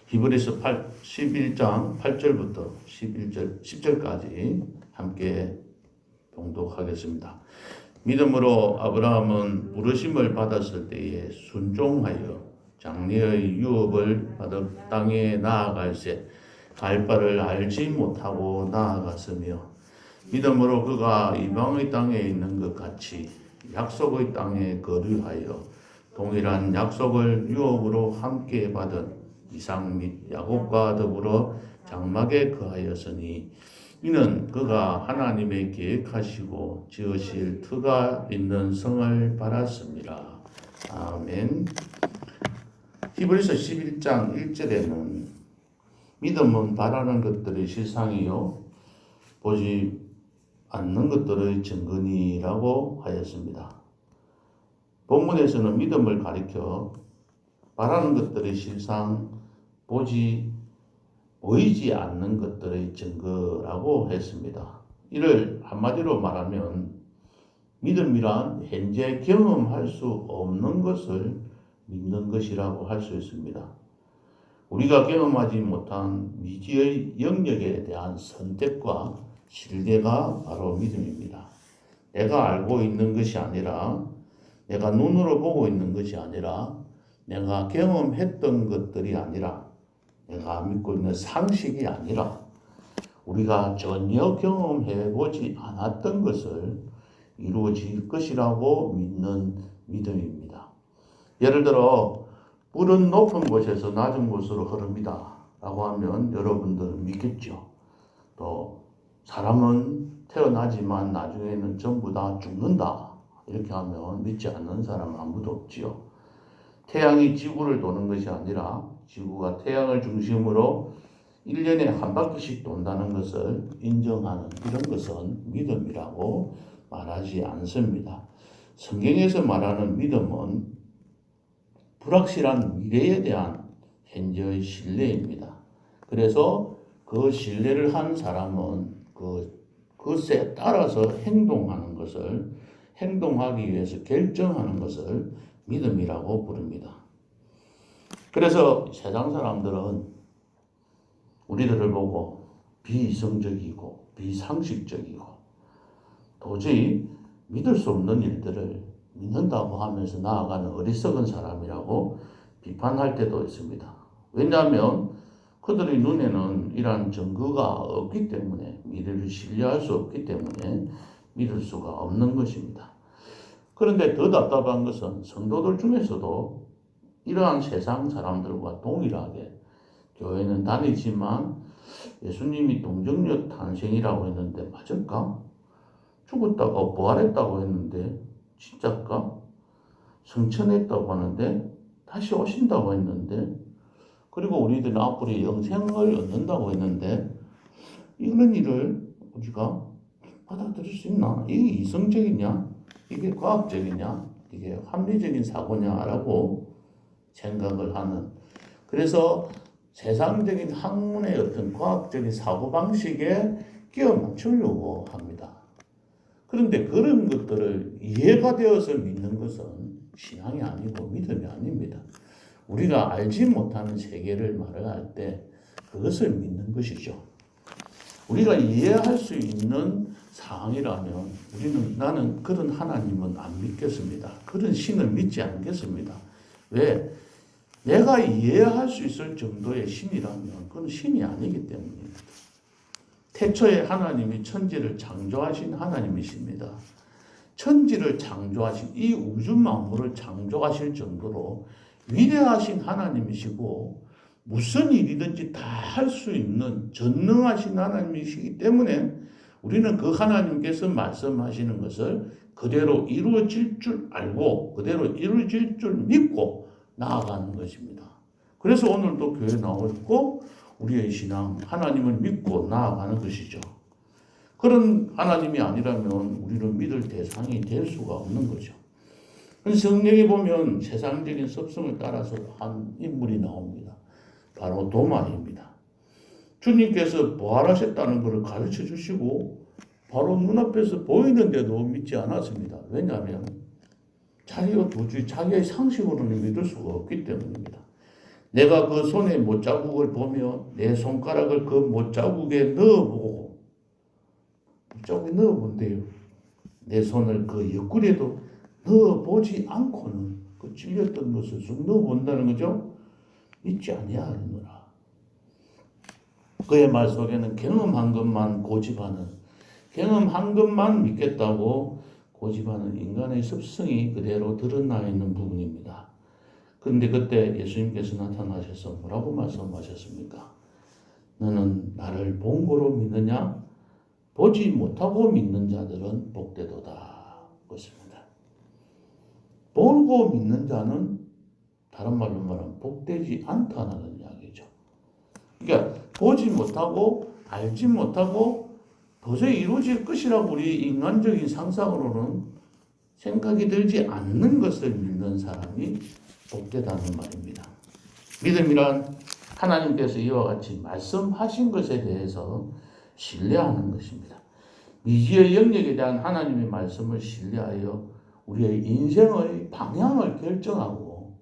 히브리서 11장 8절부터 10절까지 함께 봉독하겠습니다. 믿음으로 아브라함은 부르심을 받았을 때에 순종하여 장래의 유업을 받은 땅에 나아갈새 갈 바를 알지 못하고 나아갔으며 믿음으로 그가 이방의 땅에 있는 것 같이 약속의 땅에 거류하여 동일한 약속을 유업으로 함께 받은 이삭 및 야곱과 더불어 장막에 거하였으니 이는 그가 하나님의 계획하시고 지으실 터가 있는 성을 바랐습니다. 아멘. 히브리서 11장 1절에는 믿음은 바라는 것들의 실상이요 보지 않는 것들의 증거니라고 하였습니다. 본문에서는 믿음을 가리켜 바라는 것들의 실상, 보이지 않는 것들의 증거라고 했습니다. 이를 한마디로 말하면 믿음이란 현재 경험할 수 없는 것을 믿는 것이라고 할 수 있습니다. 우리가 경험하지 못한 미지의 영역에 대한 선택과 신뢰가 바로 믿음입니다. 내가 알고 있는 것이 아니라, 내가 눈으로 보고 있는 것이 아니라, 내가 경험했던 것들이 아니라, 내가 믿고 있는 상식이 아니라, 우리가 전혀 경험해보지 않았던 것을 이루어질 것이라고 믿는 믿음입니다. 예를 들어 물은 높은 곳에서 낮은 곳으로 흐릅니다 라고 하면 여러분들은 믿겠죠. 또 사람은 태어나지만 나중에는 전부 다 죽는다 이렇게 하면 믿지 않는 사람은 아무도 없지요. 태양이 지구를 도는 것이 아니라 지구가 태양을 중심으로 1년에 한 바퀴씩 돈다는 것을 인정하는 이런 것은 믿음이라고 말하지 않습니다. 성경에서 말하는 믿음은 불확실한 미래에 대한 현재의 신뢰입니다. 그래서 그 신뢰를 한 사람은 그것에 따라서 행동하기 위해서 결정하는 것을 믿음이라고 부릅니다. 그래서 세상 사람들은 우리들을 보고 비이성적이고 비상식적이고 도저히 믿을 수 없는 일들을 믿는다고 하면서 나아가는 어리석은 사람이라고 비판할 때도 있습니다. 왜냐하면 그들의 눈에는 이러한 증거가 없기 때문에, 미래를 신뢰할 수 없기 때문에 믿을 수가 없는 것입니다. 그런데 더 답답한 것은 성도들 중에서도 이러한 세상 사람들과 동일하게 교회는 다니지만 예수님이 동정녀 탄생이라고 했는데 맞을까? 죽었다가 부활했다고 했는데 진짜일까? 승천했다고 하는데 다시 오신다고 했는데, 그리고 우리들은 앞으로 영생을 얻는다고 했는데 이런 일을 우리가 받아들일 수 있나? 이게 이성적이냐? 이게 과학적이냐? 이게 합리적인 사고냐라고 생각을 하는, 그래서 세상적인 학문의 어떤 과학적인 사고방식에 끼워 맞추려고 합니다. 그런데 그런 것들을 이해가 되어서 믿는 것은 신앙이 아니고 믿음이 아닙니다. 우리가 알지 못하는 세계를 말할 때 그것을 믿는 것이죠. 우리가 이해할 수 있는 사항이라면 나는 그런 하나님은 안 믿겠습니다. 그런 신을 믿지 않겠습니다. 왜? 내가 이해할 수 있을 정도의 신이라면 그건 신이 아니기 때문입니다. 태초에 하나님이 천지를 창조하신 하나님이십니다. 천지를 창조하신 이 우주 만물을 창조하실 정도로 위대하신 하나님이시고 무슨 일이든지 다 할 수 있는 전능하신 하나님이시기 때문에 우리는 그 하나님께서 말씀하시는 것을 그대로 이루어질 줄 알고 그대로 이루어질 줄 믿고 나아가는 것입니다. 그래서 오늘도 교회에 나오고 우리의 신앙, 하나님을 믿고 나아가는 것이죠. 그런 하나님이 아니라면 우리를 믿을 대상이 될 수가 없는 거죠. 성경에 보면 세상적인 습성을 따라서 한 인물이 나옵니다. 바로 도마입니다. 주님께서 부활하셨다는 것을 가르쳐 주시고 바로 눈앞에서 보이는데도 믿지 않았습니다. 왜냐하면 자기가 도저히 자기의 상식으로는 믿을 수가 없기 때문입니다. 내가 그 손의 못자국을 보며 내 손가락을 그 못자국에 넣어보고, 못자국에 넣어본대요. 내 손을 그 옆구리에도 넣어보지 않고는 그 찔렸던 것을 쑥 넣어본다는 거죠. 믿지 아니하느니라. 그의 말 속에는 경험한 것만 고집하는, 경험한 것만 믿겠다고 고집하는 인간의 습성이 그대로 드러나 있는 부분입니다. 그런데 그때 예수님께서 나타나셔서 뭐라고 말씀하셨습니까? 너는 나를 본고로 믿느냐? 보지 못하고 믿는 자들은 복되도다. 그렇습니다. 보고 믿는 자는 다른 말로 말하면 복되지 않다는 이야기죠. 그러니까 보지 못하고 알지 못하고 도저히 이루어질 것이라고 우리 인간적인 상상으로는 생각이 들지 않는 것을 믿는 사람이 복되다는 말입니다. 믿음이란 하나님께서 이와 같이 말씀하신 것에 대해서 신뢰하는 것입니다. 미지의 영역에 대한 하나님의 말씀을 신뢰하여 우리의 인생의 방향을 결정하고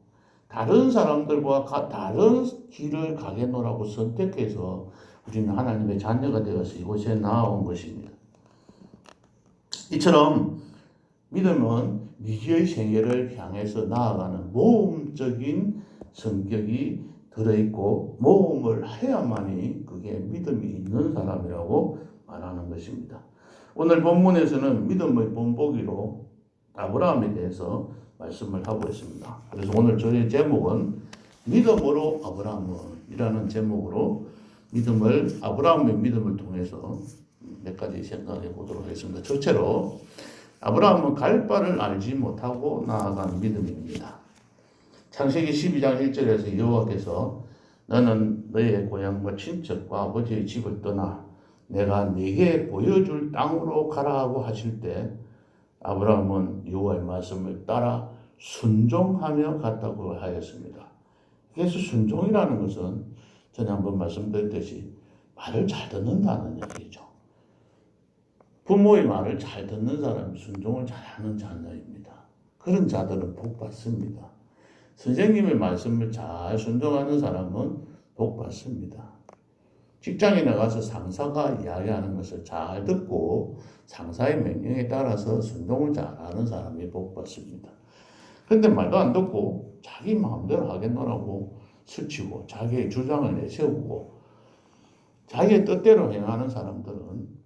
다른 사람들과 다른 길을 가겠노라고 선택해서 우리는 하나님의 자녀가 되어서 이곳에 나아온 것입니다. 이처럼 믿음은 미지의 세계를 향해서 나아가는 모험적인 성격이 들어있고 모험을 해야만이 그게 믿음이 있는 사람이라고 말하는 것입니다. 오늘 본문에서는 믿음의 본보기로 아브라함에 대해서 말씀을 하고 있습니다. 그래서 오늘 저의 제목은 믿음으로 아브라함이라는 제목으로 아브라함의 믿음을 통해서 몇 가지 생각해 보도록 하겠습니다. 첫째로 아브라함은 갈 바를 알지 못하고 나아간 믿음입니다. 창세기 12장 1절에서 여호와께서 너는 너의 고향과 친척과 아버지의 집을 떠나 내가 네게 보여줄 땅으로 가라 하고 하실 때 아브라함은 여호와의 말씀을 따라 순종하며 갔다고 하였습니다. 그래서 순종이라는 것은 전에 한번 말씀드렸듯이 말을 잘 듣는다는 얘기죠. 부모의 말을 잘 듣는 사람이 순종을 잘하는 자녀입니다. 그런 자들은 복 받습니다. 선생님의 말씀을 잘 순종하는 사람은 복 받습니다. 직장에 나가서 상사가 이야기하는 것을 잘 듣고 상사의 명령에 따라서 순종을 잘하는 사람이 복 받습니다. 그런데 말도 안 듣고 자기 마음대로 하겠노라고 스치고 자기의 주장을 내세우고 자기의 뜻대로 행하는 사람들은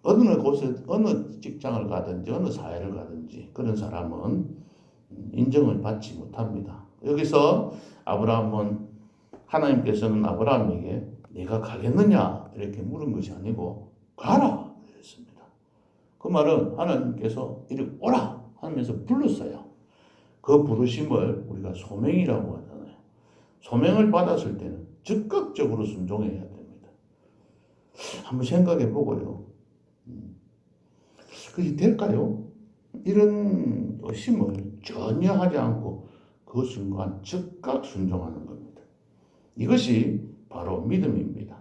어느 곳에 어느 직장을 가든지 어느 사회를 가든지 그런 사람은 인정을 받지 못합니다. 여기서 하나님께서는 아브라함에게 네가 가겠느냐 이렇게 물은 것이 아니고 가라 그랬습니다. 그 말은 하나님께서 이리 오라 하면서 불렀어요. 그 부르심을 우리가 소명이라고 하잖아요. 소명을 받았을 때는 적극적으로 순종해야 됩니다. 한번 생각해 보고요. 그게 될까요? 이런 의심을 전혀 하지 않고 그 순간 즉각 순종하는 겁니다. 이것이 바로 믿음입니다.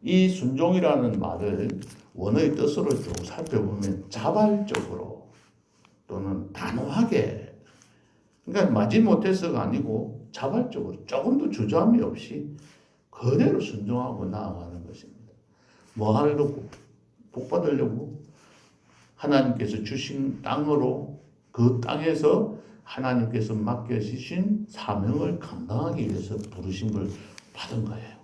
이 순종이라는 말을 원어의 뜻으로 좀 살펴보면 자발적으로 또는 단호하게, 그러니까 마지못해서가 아니고 자발적으로 조금도 주저함이 없이 그대로 순종하고 나아가는 것입니다. 뭐 하려고? 복 받으려고? 하나님께서 주신 땅으로 그 땅에서 하나님께서 맡겨주신 사명을 감당하기 위해서 부르심을 받은 거예요.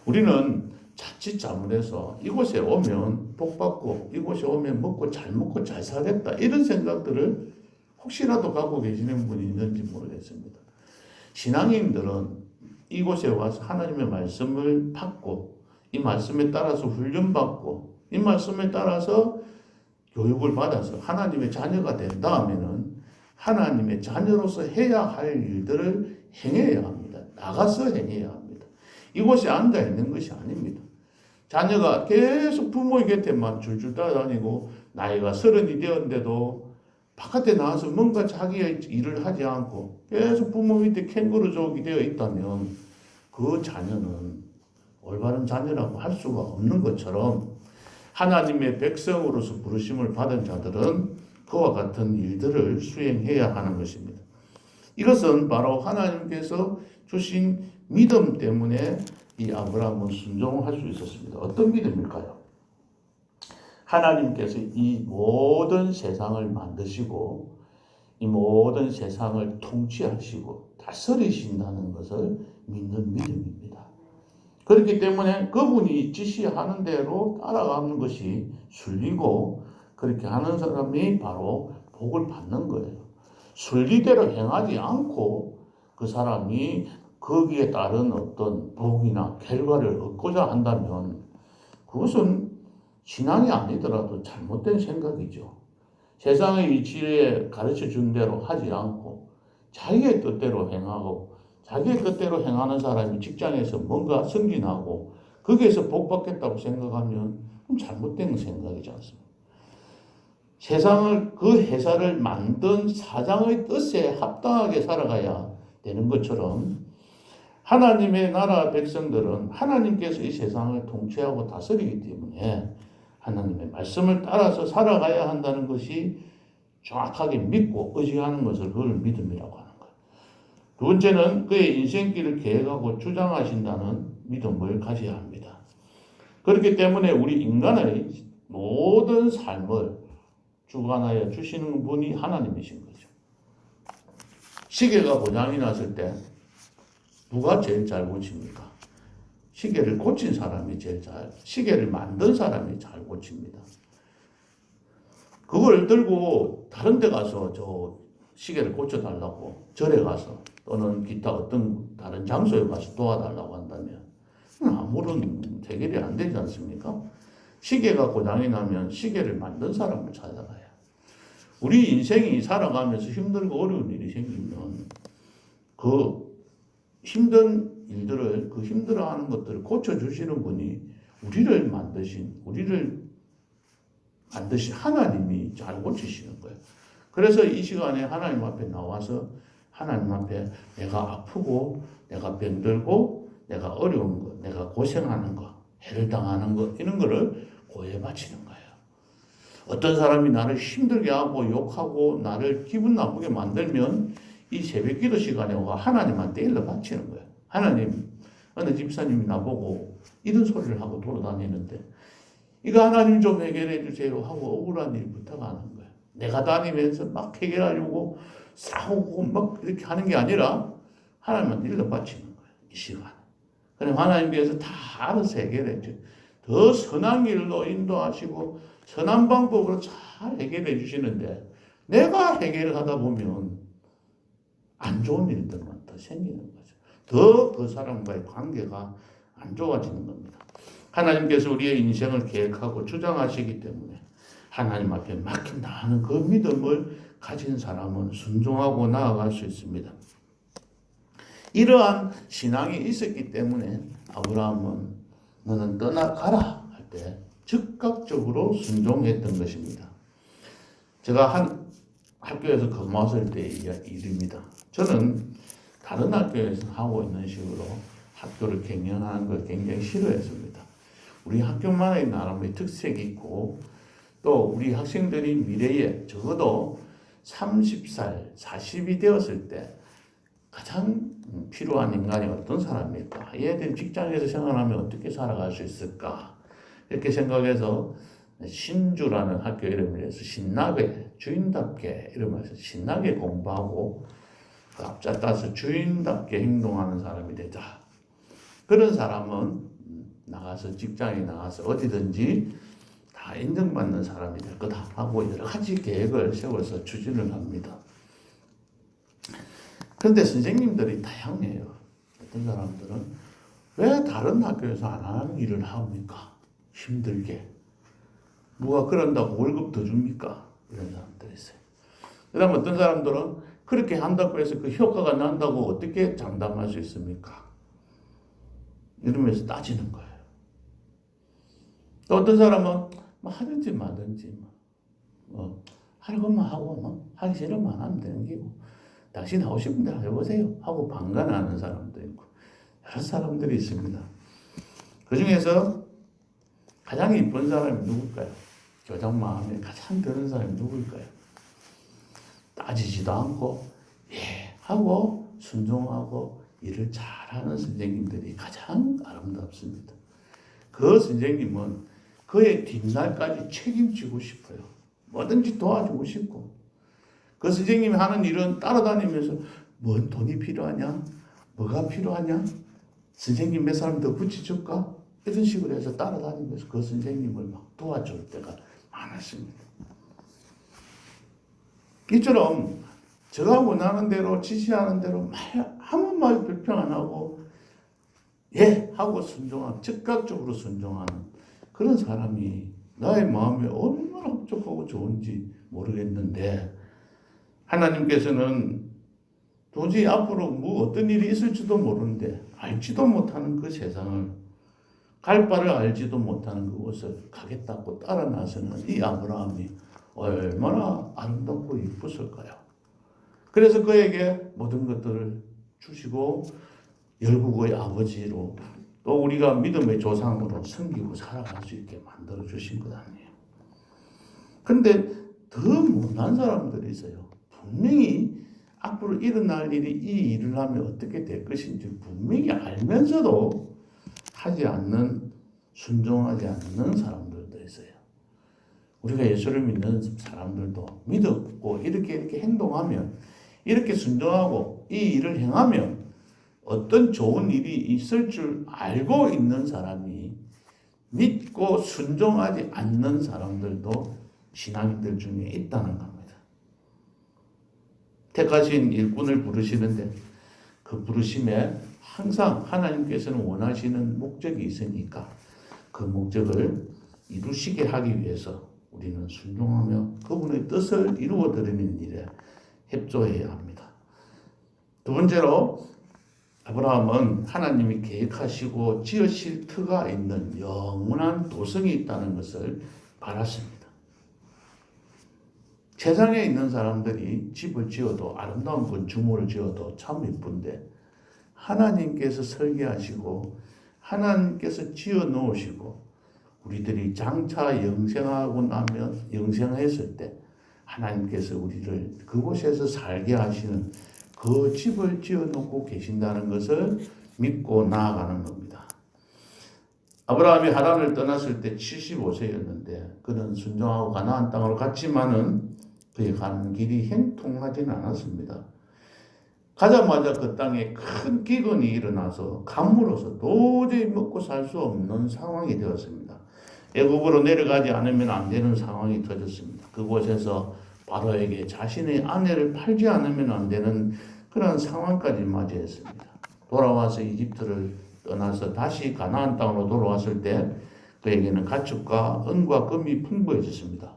우리는 자칫 잘못해서 이곳에 오면 복 받고 이곳에 오면 먹고 잘 살겠다 이런 생각들을 혹시라도 갖고 계시는 분이 있는지 모르겠습니다. 신앙인들은 이곳에 와서 하나님의 말씀을 받고 이 말씀에 따라서 훈련받고 이 말씀에 따라서 교육을 받아서 하나님의 자녀가 된 다음에는 하나님의 자녀로서 해야 할 일들을 행해야 합니다. 나가서 행해야 합니다. 이곳에 앉아 있는 것이 아닙니다. 자녀가 계속 부모의 곁에만 줄줄 따라다니고 나이가 30이 되었는데도 바깥에 나와서 뭔가 자기의 일을 하지 않고 계속 부모 밑에 캥거루족이 되어 있다면 그 자녀는 올바른 자녀라고 할 수가 없는 것처럼 하나님의 백성으로서 부르심을 받은 자들은 그와 같은 일들을 수행해야 하는 것입니다. 이것은 바로 하나님께서 주신 믿음 때문에 이 아브라함은 순종할 수 있었습니다. 어떤 믿음일까요? 하나님께서 이 모든 세상을 만드시고 이 모든 세상을 통치하시고 다스리신다는 것을 믿는 믿음입니다. 그렇기 때문에 그분이 지시하는 대로 따라가는 것이 순리고 그렇게 하는 사람이 바로 복을 받는 거예요. 순리대로 행하지 않고 그 사람이 거기에 따른 어떤 복이나 결과를 얻고자 한다면 그것은 신앙이 아니더라도 잘못된 생각이죠. 세상의 이치에 가르쳐 준 대로 하지 않고 자기의 뜻대로 행하고 자기의 뜻대로 행하는 사람이 직장에서 뭔가 승진하고 거기에서 복 받겠다고 생각하면 잘못된 생각이지 않습니까? 세상을 그 회사를 만든 사장의 뜻에 합당하게 살아가야 되는 것처럼 하나님의 나라 백성들은 하나님께서 이 세상을 통치하고 다스리기 때문에 하나님의 말씀을 따라서 살아가야 한다는 것이 정확하게 믿고 의지하는 것을 그걸 믿음이라고 하는 거예요. 두 번째는 그의 인생길을 계획하고 주장하신다는 믿음을 가져야 합니다. 그렇기 때문에 우리 인간의 모든 삶을 주관하여 주시는 분이 하나님이신 거죠. 시계가 고장이 났을 때 누가 제일 잘 고칩니까? 시계를 고친 사람이 시계를 만든 사람이 잘 고칩니다. 그걸 들고 다른 데 가서 저 시계를 고쳐달라고 절에 가서 또는 기타 어떤 다른 장소에 가서 도와달라고 한다면 아무런 해결이 안 되지 않습니까? 시계가 고장이 나면 시계를 만든 사람을 찾아가야. 우리 인생이 살아가면서 힘들고 어려운 일이 생기면 그 힘든 일들을 그 힘들어하는 것들을 고쳐주시는 분이 우리를 만드신 하나님이 잘 고치시는 거예요. 그래서 이 시간에 하나님 앞에 나와서 하나님 앞에 내가 아프고 내가 병들고 내가 어려운 거 내가 고생하는 거 해를 당하는 거 이런 거를 고해 바치는 거예요. 어떤 사람이 나를 힘들게 하고 욕하고 나를 기분 나쁘게 만들면 이 새벽 기도 시간에 와 하나님한테 일러 바치는 거예요. 하나님, 어느 집사님이 나보고 이런 소리를 하고 돌아다니는데 이거 하나님 좀 해결해 주세요 하고 억울한 일 부탁하는 거예요. 내가 다니면서 막 해결하려고 싸우고 막 이렇게 하는 게 아니라 하나님한테 일러 바치는 거예요. 이 시간에. 그럼 하나님께서 다 알아서 해결해 줘요. 더 선한 길로 인도하시고 선한 방법으로 잘 해결해 주시는데 내가 해결을 하다 보면 안 좋은 일들만 더 생기는 거죠. 더 그 사람과의 관계가 안 좋아지는 겁니다. 하나님께서 우리의 인생을 계획하고 주장하시기 때문에 하나님 앞에 맡긴다 하는 그 믿음을 가진 사람은 순종하고 나아갈 수 있습니다. 이러한 신앙이 있었기 때문에 아브라함은 너는 떠나가라 할 때 즉각적으로 순종했던 것입니다. 제가 한 학교에서 근무했을 때의 일입니다. 저는 다른 학교에서 하고 있는 식으로 학교를 경영하는 걸 굉장히 싫어했습니다. 우리 학교만의 나름의 특색이 있고 또 우리 학생들이 미래에 적어도 30살, 40이 되었을 때 가장 필요한 인간이 어떤 사람일까? 얘들 직장에서 생활하면 어떻게 살아갈 수 있을까? 이렇게 생각해서 신주라는 학교 이름을 해서 신나게, 주인답게 이름을 해서 신나게 공부하고 그 앞자 따서 주인답게 행동하는 사람이 되자. 그런 사람은 나가서 직장에 나가서 어디든지 다 인정받는 사람이 될 거다 하고 여러 가지 계획을 세워서 추진을 합니다. 그런데 선생님들이 다양해요. 어떤 사람들은 왜 다른 학교에서 안 하는 일을 합니까? 힘들게. 누가 그런다고 월급 더 줍니까? 이런 사람들이 있어요. 그 다음 어떤 사람들은 그렇게 한다고 해서 그 효과가 난다고 어떻게 장담할 수 있습니까? 이러면서 따지는 거예요. 또 어떤 사람은 뭐 하든지 말든지 할 것만 하고 뭐 하기 싫으면 안 하면 되는 거고 당신 하고 싶은 대로 해보세요 하고 방관하는 사람도 있고 여러 사람들이 있습니다. 그 중에서 가장 이쁜 사람이 누굴까요? 교장 마음에 가장 드는 사람이 누굴까요? 따지지도 않고 예 하고 순종하고 일을 잘하는 선생님들이 가장 아름답습니다. 그 선생님은 그의 뒷날까지 책임지고 싶어요. 뭐든지 도와주고 싶고 그 선생님이 하는 일은 따라다니면서 뭔 돈이 필요하냐? 뭐가 필요하냐? 선생님 몇 사람 더 붙여줄까? 이런 식으로 해서 따라다니면서 그 선생님을 막 도와줄 때가 많았습니다. 이처럼 제가 원하는 대로 지시하는 대로 아무 말 불평 안 하고 예 하고 순종하는 즉각적으로 순종하는 그런 사람이 나의 마음에 얼마나 흡족하고 좋은지 모르겠는데 하나님께서는 도저히 앞으로 뭐 어떤 일이 있을지도 모르는데 알지도 못하는 그 세상을 갈 바를 알지도 못하는 그곳을 가겠다고 따라 나서는 이 아브라함이 얼마나 아름답고 이뻤을까요? 그래서 그에게 모든 것들을 주시고 열국의 아버지로 또 우리가 믿음의 조상으로 섬기고 살아갈 수 있게 만들어 주신 것 아니에요. 근데 더 못난 사람들이 있어요. 분명히 앞으로 일어날 일이 이 일을 하면 어떻게 될 것인지 분명히 알면서도 하지 않는 순종하지 않는 사람들도 있어요. 우리가 예수를 믿는 사람들도 믿었고 이렇게 행동하면 이렇게 순종하고 이 일을 행하면 어떤 좋은 일이 있을 줄 알고 있는 사람이 믿고 순종하지 않는 사람들도 신앙인들 중에 있다는 겁니다. 택하신 일꾼을 부르시는데 그 부르심에 항상 하나님께서는 원하시는 목적이 있으니까 그 목적을 이루시게 하기 위해서 우리는 순종하며 그분의 뜻을 이루어드리는 일에 협조해야 합니다. 두 번째로 아브라함은 하나님이 계획하시고 지으실 터가 있는 영원한 도성이 있다는 것을 알았습니다. 세상에 있는 사람들이 집을 지어도 아름다운 건축물을 지어도 참 예쁜데 하나님께서 설계하시고 하나님께서 지어 놓으시고 우리들이 장차 영생하고 나면 영생했을 때 하나님께서 우리를 그곳에서 살게 하시는 그 집을 지어놓고 계신다는 것을 믿고 나아가는 겁니다. 아브라함이 하란을 떠났을 때 75세였는데 그는 순종하고 가나안 땅으로 갔지만은 그의 가는 길이 형통하지는 않았습니다. 가자마자 그 땅에 큰 기근이 일어나서 가물어서 도저히 먹고 살 수 없는 상황이 되었습니다. 애굽으로 내려가지 않으면 안 되는 상황이 터졌습니다. 그곳에서 바로에게 자신의 아내를 팔지 않으면 안 되는 그런 상황까지 맞이했습니다. 돌아와서 이집트를 떠나서 다시 가나안 땅으로 돌아왔을 때 그에게는 가축과 은과 금이 풍부해졌습니다.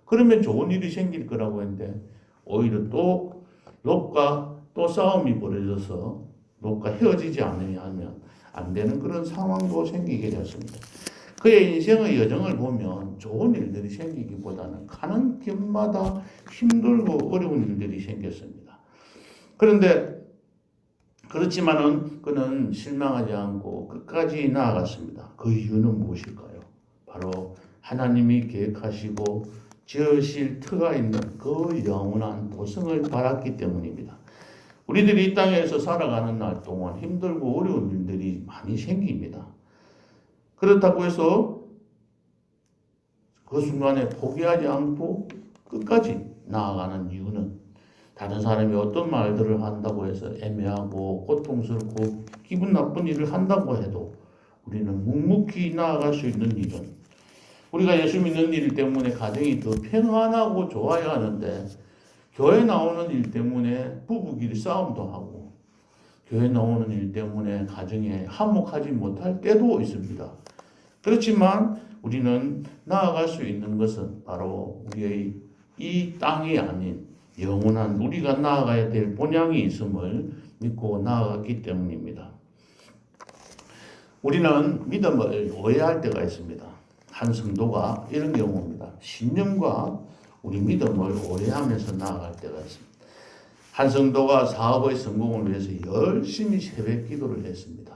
그러면 좋은 일이 생길 거라고 했는데 오히려 또 롯과 또 싸움이 벌어져서 롯과 헤어지지 않으면 안 되는 그런 상황도 생기게 되었습니다. 그의 인생의 여정을 보면 좋은 일들이 생기기보다는 가는 길마다 힘들고 어려운 일들이 생겼습니다. 그런데 그렇지만은 그는 실망하지 않고 끝까지 나아갔습니다. 그 이유는 무엇일까요? 바로 하나님이 계획하시고 지으실 터가 있는 그 영원한 도성을 바랐기 때문입니다. 우리들이 이 땅에서 살아가는 날 동안 힘들고 어려운 일들이 많이 생깁니다. 그렇다고 해서 그 순간에 포기하지 않고 끝까지 나아가는 이유는 다른 사람이 어떤 말들을 한다고 해서 애매하고 고통스럽고 기분 나쁜 일을 한다고 해도 우리는 묵묵히 나아갈 수 있는 일은 우리가 예수 믿는 일 때문에 가정이 더 평안하고 좋아야 하는데 교회 나오는 일 때문에 부부끼리 싸움도 하고 교회 나오는 일 때문에 가정에 화목하지 못할 때도 있습니다. 그렇지만 우리는 나아갈 수 있는 것은 바로 우리의 이 땅이 아닌 영원한 우리가 나아가야 될 본향이 있음을 믿고 나아갔기 때문입니다. 우리는 믿음을 오해할 때가 있습니다. 한 성도가 이런 경우입니다. 신념과 우리 믿음을 오해하면서 나아갈 때가 있습니다. 한 성도가 사업의 성공을 위해서 열심히 새벽 기도를 했습니다.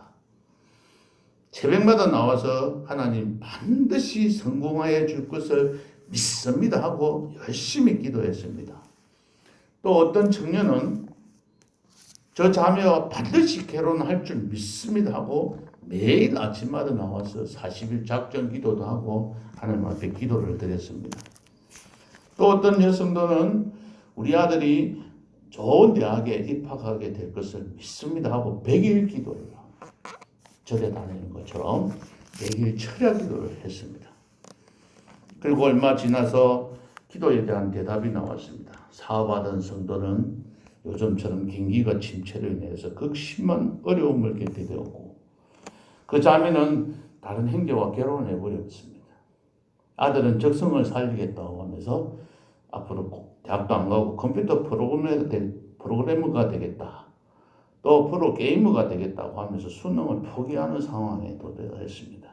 새벽마다 나와서 하나님 반드시 성공하여 줄 것을 믿습니다 하고 열심히 기도했습니다. 또 어떤 청년은 저 자매와 반드시 결혼할 줄 믿습니다 하고 매일 아침마다 나와서 40일 작전 기도도 하고 하나님 앞에 기도를 드렸습니다. 또 어떤 여성도는 우리 아들이 좋은 대학에 입학하게 될 것을 믿습니다 하고 100일 기도를 절에 다니는 것처럼 100일 철야 기도를 했습니다. 그리고 얼마 지나서 기도에 대한 대답이 나왔습니다. 사업하던 성도는 요즘처럼 경기가 침체로 인해서 극심한 어려움을 겪게 되었고 그 자매는 다른 형제와 결혼해 버렸습니다. 아들은 적성을 살리겠다고 하면서 앞으로 대학도 안 가고 컴퓨터 프로그래머가 되겠다. 또 프로 게이머가 되겠다고 하면서 수능을 포기하는 상황에 도달했습니다.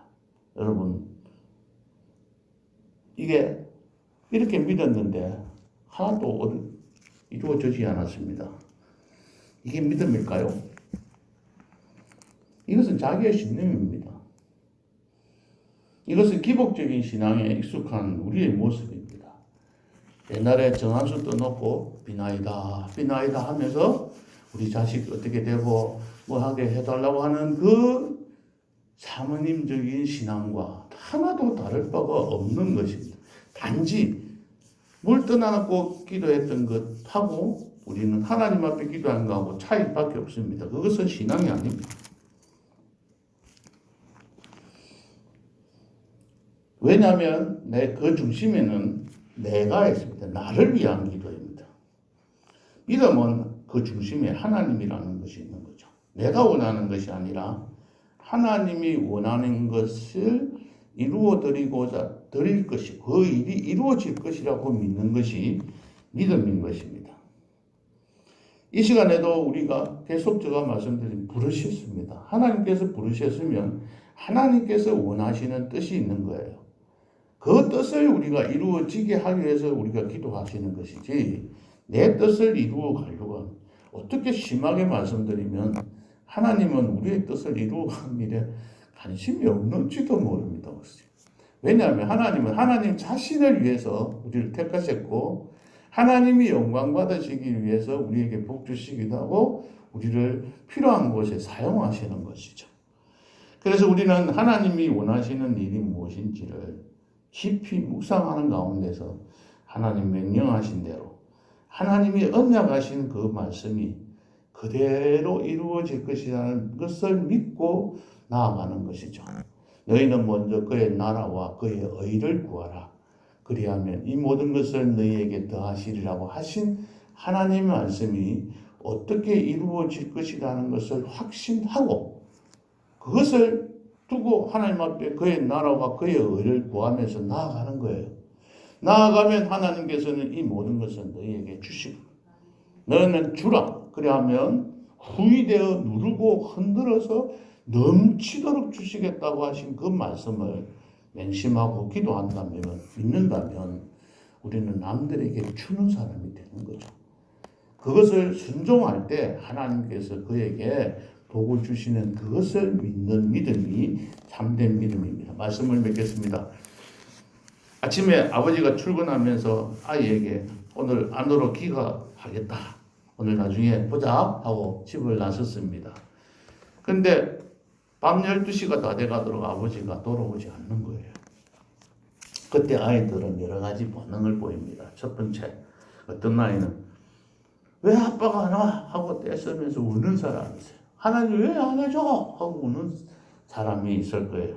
여러분, 이게 이렇게 믿었는데 하나도 이루어지지 않았습니다. 이게 믿음일까요? 이것은 자기의 신념입니다. 이것은 기복적인 신앙에 익숙한 우리의 모습입니다. 옛날에 정한수 떠놓고 비나이다 하면서 우리 자식 어떻게 되고 뭐 하게 해달라고 하는 그 사모님적인 신앙과 하나도 다를 바가 없는 것입니다. 단지 물 떠나놓고 기도했던 것하고 우리는 하나님 앞에 기도한 것하고 차이밖에 없습니다. 그것은 신앙이 아닙니다. 왜냐하면 그 중심에는 내가 있습니다. 나를 위한 기도입니다. 믿음은 그 중심에 하나님이라는 것이 있는 거죠. 내가 원하는 것이 아니라 하나님이 원하는 것을 이루어 드릴 것이 그 일이 이루어질 것이라고 믿는 것이 믿음인 것입니다. 이 시간에도 우리가 계속 제가 말씀드린 부르셨습니다. 하나님께서 부르셨으면 하나님께서 원하시는 뜻이 있는 거예요. 그 뜻을 우리가 이루어지게 하기 위해서 우리가 기도하시는 것이지 내 뜻을 이루어 가려고 어떻게 심하게 말씀드리면 하나님은 우리의 뜻을 이루어가는 일에 관심이 없는지도 모릅니다. 왜냐하면 하나님은 하나님 자신을 위해서 우리를 택하셨고 하나님이 영광 받으시기 위해서 우리에게 복 주시기도 하고 우리를 필요한 곳에 사용하시는 것이죠. 그래서 우리는 하나님이 원하시는 일이 무엇인지를 깊이 묵상하는 가운데서 하나님 명령하신 대로 하나님이 언약하신 그 말씀이 그대로 이루어질 것이라는 것을 믿고 나아가는 것이죠. 너희는 먼저 그의 나라와 그의 의를 구하라. 그리하면 이 모든 것을 너희에게 더하시리라고 하신 하나님의 말씀이 어떻게 이루어질 것이라는 것을 확신하고 그것을 두고 하나님 앞에 그의 나라와 그의 의를 구하면서 나아가는 거예요. 나아가면 하나님께서는 이 모든 것을 너희에게 주시고 너는 주라. 그리하면 후이되어 누르고 흔들어서 넘치도록 주시겠다고 하신 그 말씀을 맹심하고 기도한다면 믿는다면 우리는 남들에게 주는 사람이 되는 거죠. 그것을 순종할 때 하나님께서 그에게 복을 주시는 그것을 믿는 믿음이 참된 믿음입니다. 말씀을 맺겠습니다. 아침에 아버지가 출근하면서 아이에게 오늘 안으로 귀가하겠다. 오늘 나중에 보자 하고 집을 나섰습니다. 근데 밤 12시가 다 돼가도록 아버지가 돌아오지 않는 거예요. 그때 아이들은 여러 가지 반응을 보입니다. 첫 번째, 어떤 아이는 왜 아빠가 안 와? 하고 떼쓰면서 우는 사람이 있어요. 하나님 왜 안 해줘? 하고 우는 사람이 있을 거예요.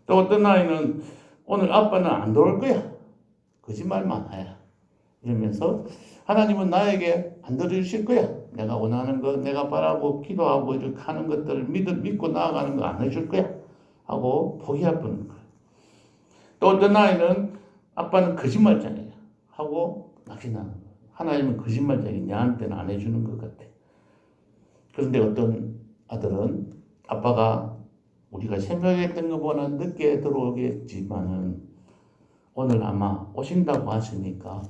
또 어떤 아이는 오늘 아빠는 안 돌아올 거야. 거짓말만 해. 이러면서 하나님은 나에게 안 들어주실 거야. 내가 원하는 거, 내가 바라고 기도하고 이렇게 하는 것들을 믿고 나아가는 거 안 해줄 거야. 하고 포기할 뻔한 거예요. 또 어떤 아이는 아빠는 거짓말쟁이야. 하고 낙심하는 거예요. 하나님은 거짓말쟁이 내한테는 안 해주는 것 같아. 그런데 어떤 아들은 아빠가 우리가 생각했던 것보다 늦게 들어오겠지만은 오늘 아마 오신다고 하시니까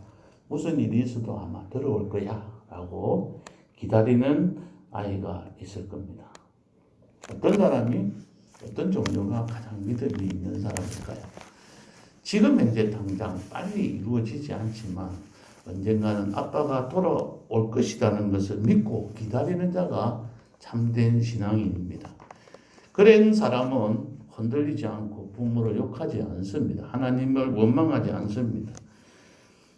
무슨 일이 있어도 아마 들어올 거야 라고 기다리는 아이가 있을 겁니다. 어떤 사람이, 어떤 종류가 가장 믿음이 있는 사람일까요? 지금 현재 당장 빨리 이루어지지 않지만 언젠가는 아빠가 돌아올 것이라는 것을 믿고 기다리는 자가 참된 신앙인입니다. 그런 사람은 흔들리지 않고 부모를 욕하지 않습니다. 하나님을 원망하지 않습니다.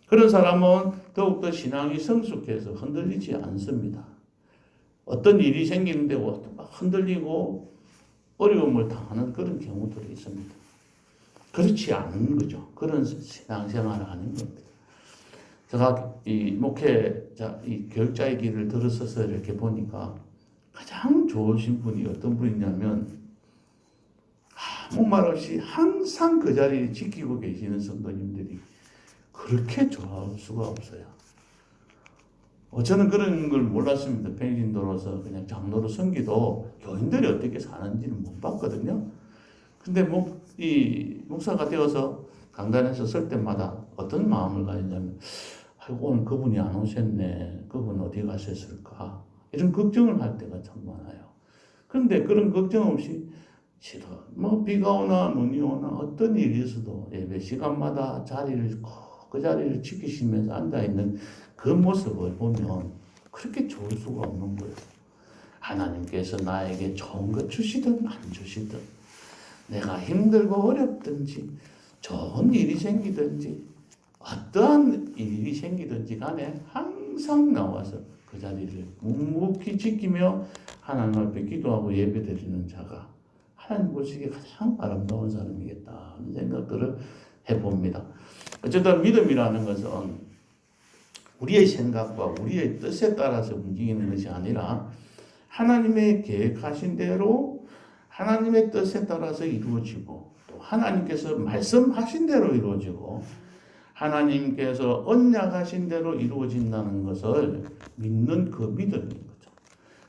그런 사람은 더욱더 신앙이 성숙해서 흔들리지 않습니다. 어떤 일이 생기는데 막 흔들리고 어려움을 당하는 그런 경우들이 있습니다. 그렇지 않은 거죠. 그런 신앙생활을 하는 겁니다. 제가 이 목회자, 이 교육자의 길을 들어서서 이렇게 보니까 가장 좋으신 분이 어떤 분이냐면 아무 말 없이 항상 그 자리를 지키고 계시는 성도님들이 그렇게 좋아할 수가 없어요. 저는 그런 걸 몰랐습니다. 평신도로서 그냥 장로로 섬기도 교인들이 어떻게 사는지는 못 봤거든요. 근데 이 목사가 되어서 강단에서 설 때마다 어떤 마음을 가지냐면, 아이고, 오늘 그분이 안 오셨네. 그분 어디 가셨을까? 이런 걱정을 할 때가 참 많아요. 그런데 그런 걱정 없이 비가 오나 눈이 오나 어떤 일이 있어도 예배 시간마다 그 자리를 지키시면서 앉아있는 그 모습을 보면 그렇게 좋을 수가 없는 거예요. 하나님께서 나에게 좋은 것 주시든 안 주시든, 내가 힘들고 어렵든지 좋은 일이 생기든지 어떠한 일이 생기든지 간에 항상 나와서 그 자리를 묵묵히 지키며 하나님 앞에 기도하고 예배드리는 자가 하나님 보시기에 가장 아름다운 사람이겠다 하는 생각들을 해봅니다. 어쨌든 믿음이라는 것은 우리의 생각과 우리의 뜻에 따라서 움직이는 것이 아니라 하나님의 계획하신 대로 하나님의 뜻에 따라서 이루어지고, 또 하나님께서 말씀하신 대로 이루어지고, 하나님께서 언약하신 대로 이루어진다는 것을 믿는 그 믿음인 거죠.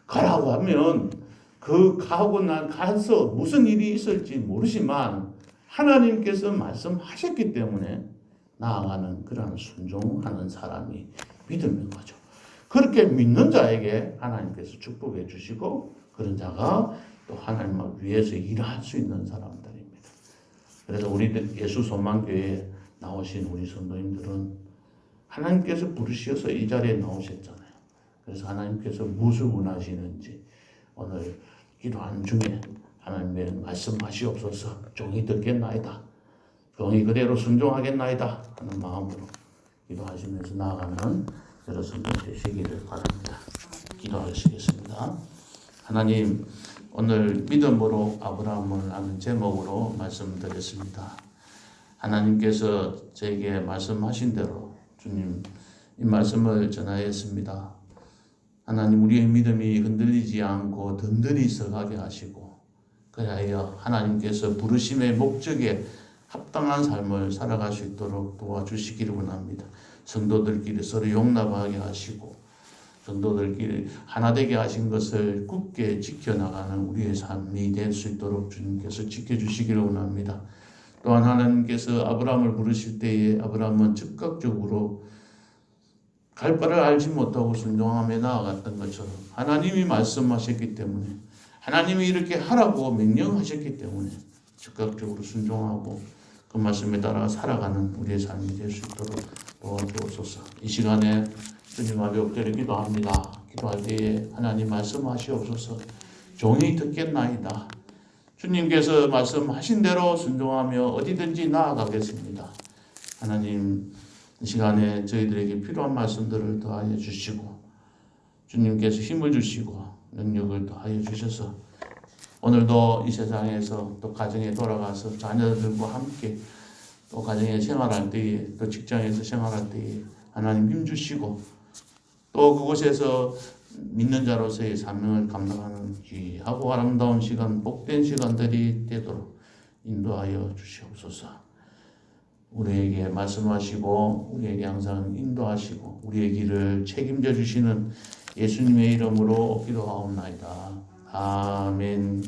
가라고 하면 가서 무슨 일이 있을지 모르지만 하나님께서 말씀하셨기 때문에 나아가는 그런 순종하는 사람이 믿음인 거죠. 그렇게 믿는 자에게 하나님께서 축복해 주시고, 그런 자가 또 하나님을 위해서 일할 수 있는 사람들입니다. 그래서 우리들 예수소망교회에 나오신 우리 성도님들은 하나님께서 부르셔서 이 자리에 나오셨잖아요. 그래서 하나님께서 무엇을 원하시는지 오늘 기도하는 중에 하나님의 말씀하시옵소서, 종이 듣겠나이다, 종이 그대로 순종하겠나이다 하는 마음으로 기도하시면서 나아가는 여러분 되시기를 바랍니다. 기도하시겠습니다. 하나님, 오늘 믿음으로 아브라함을 하는 제목으로 말씀드렸습니다. 하나님께서 저에게 말씀하신 대로 주님 이 말씀을 전하였습니다. 하나님, 우리의 믿음이 흔들리지 않고 든든히 서가게 하시고, 그리하여 하나님께서 부르심의 목적에 합당한 삶을 살아갈 수 있도록 도와주시기를 원합니다. 성도들끼리 서로 용납하게 하시고, 성도들끼리 하나 되게 하신 것을 굳게 지켜나가는 우리의 삶이 될 수 있도록 주님께서 지켜주시기를 원합니다. 또한 하나님께서 아브라함을 부르실 때에 아브라함은 즉각적으로 갈 바를 알지 못하고 순종하며 나아갔던 것처럼 하나님이 말씀하셨기 때문에, 하나님이 이렇게 하라고 명령하셨기 때문에 즉각적으로 순종하고 그 말씀에 따라 살아가는 우리의 삶이 될 수 있도록 도와주옵소서. 이 시간에 주님 앞에 엎드려 기도합니다. 기도할 때에 하나님 말씀하시옵소서. 종이 듣겠나이다. 주님께서 말씀하신 대로 순종하며 어디든지 나아가겠습니다. 하나님, 이 시간에 저희들에게 필요한 말씀들을 더하여 주시고, 주님께서 힘을 주시고 능력을 더하여 주셔서 오늘도 이 세상에서 또 가정에 돌아가서 자녀들과 함께 또 가정에 생활할 때에, 또 직장에서 생활할 때에 하나님 힘 주시고, 또 그곳에서 믿는 자로서의 사명을 감당하는 귀하고 아름다운 시간, 복된 시간들이 되도록 인도하여 주시옵소서. 우리에게 말씀하시고 우리에게 항상 인도하시고 우리의 길을 책임져 주시는 예수님의 이름으로 기도하옵나이다. 아멘.